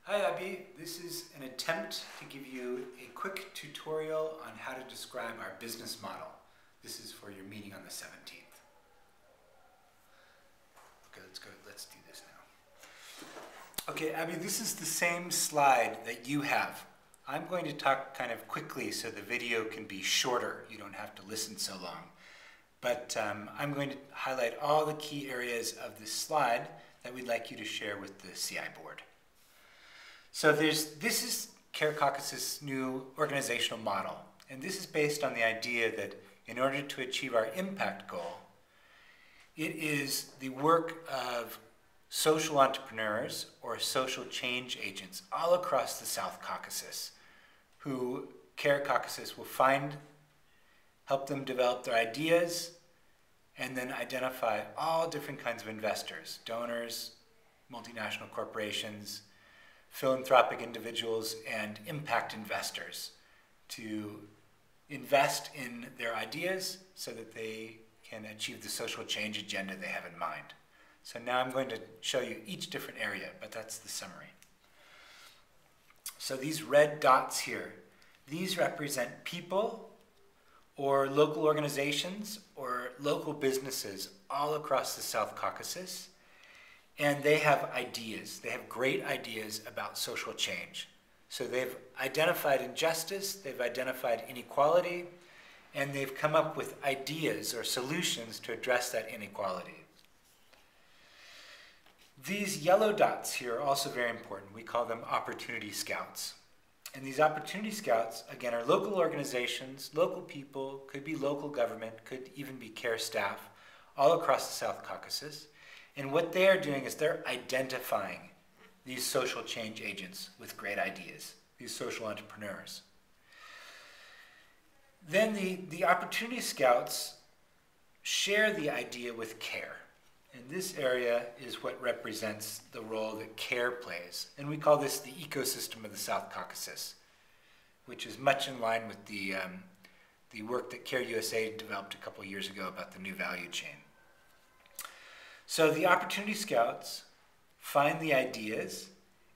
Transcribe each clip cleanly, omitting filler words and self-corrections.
Hi Abby, this is an attempt to give you a quick tutorial on how to describe our business model. This is for your meeting on the 17th. Okay, let's do this now. Okay Abby, this is the same slide that you have. I'm going to talk kind of quickly so the video can be shorter. You don't have to listen so long. But I'm going to highlight all the key areas of this slide that we'd like you to share with the CI board. So this is Caucasus' new organizational model, and this is based on the idea that in order to achieve our impact goal, it is the work of social entrepreneurs or social change agents all across the South Caucasus who Caucasus will help them develop their ideas and then identify all different kinds of investors, donors, multinational corporations, philanthropic individuals, and impact investors to invest in their ideas so that they can achieve the social change agenda they have in mind. So now I'm going to show you each different area, but that's the summary. So these red dots here, these represent people or local organizations or local businesses all across the South Caucasus. And they have ideas. They have great ideas about social change. So they've identified injustice, they've identified inequality, and they've come up with ideas or solutions to address that inequality. These yellow dots here are also very important. We call them opportunity scouts. And these opportunity scouts, again, are local organizations, local people, could be local government, could even be care staff, all across the South Caucasus. And what they are doing is they're identifying these social change agents with great ideas, these social entrepreneurs. Then the opportunity scouts share the idea with care. And this area is what represents the role that care plays. And we call this the ecosystem of the South Caucasus, which is much in line with the work that Care USA developed a couple years ago about the new value chain. So the opportunity scouts find the ideas,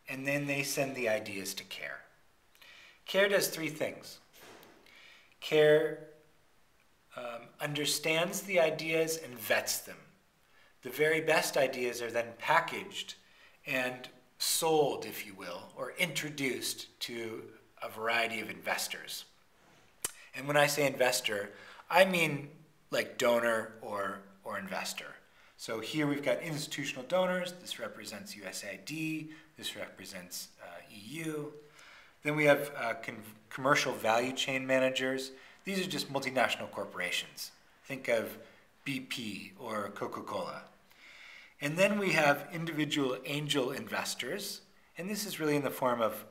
and then they send the ideas to CARE. CARE does three things. CARE understands the ideas and vets them. The very best ideas are then packaged and sold, if you will, or introduced to a variety of investors. And when I say investor, I mean like donor or investor. So here we've got institutional donors. This represents USAID. This represents EU. Then we have commercial value chain managers. These are just multinational corporations. Think of BP or Coca-Cola. And then we have individual angel investors. And this is really in the form of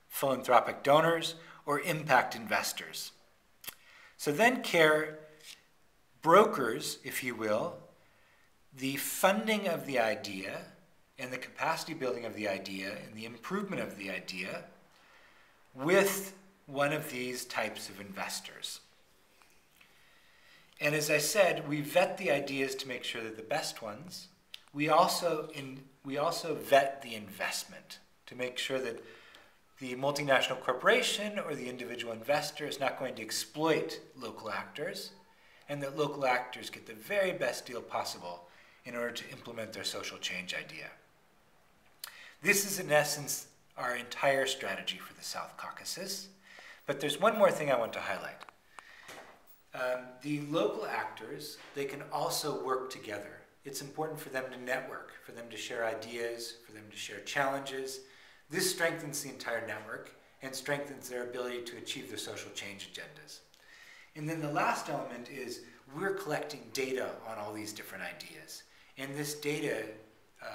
philanthropic donors or impact investors. So then CARE brokers, if you will, the funding of the idea and the capacity building of the idea and the improvement of the idea with one of these types of investors. And as I said, we vet the ideas to make sure they're the best ones. We also vet the investment to make sure that the multinational corporation or the individual investor is not going to exploit local actors, and that local actors get the very best deal possible in order to implement their social change idea. This is in essence our entire strategy for the South Caucasus, but there's one more thing I want to highlight. The local actors, they can also work together. It's important for them to network, for them to share ideas, for them to share challenges. This strengthens the entire network and strengthens their ability to achieve their social change agendas. And then the last element is we're collecting data on all these different ideas. And this data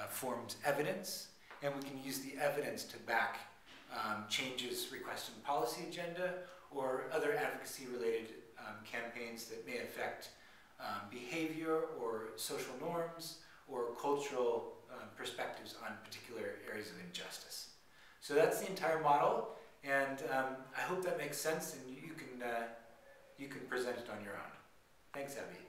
forms evidence, and we can use the evidence to back changes requested in the policy agenda or other advocacy-related campaigns that may affect behavior or social norms or cultural perspectives on particular areas of injustice. So that's the entire model, and I hope that makes sense and you can present it on your own. Thanks, Abby.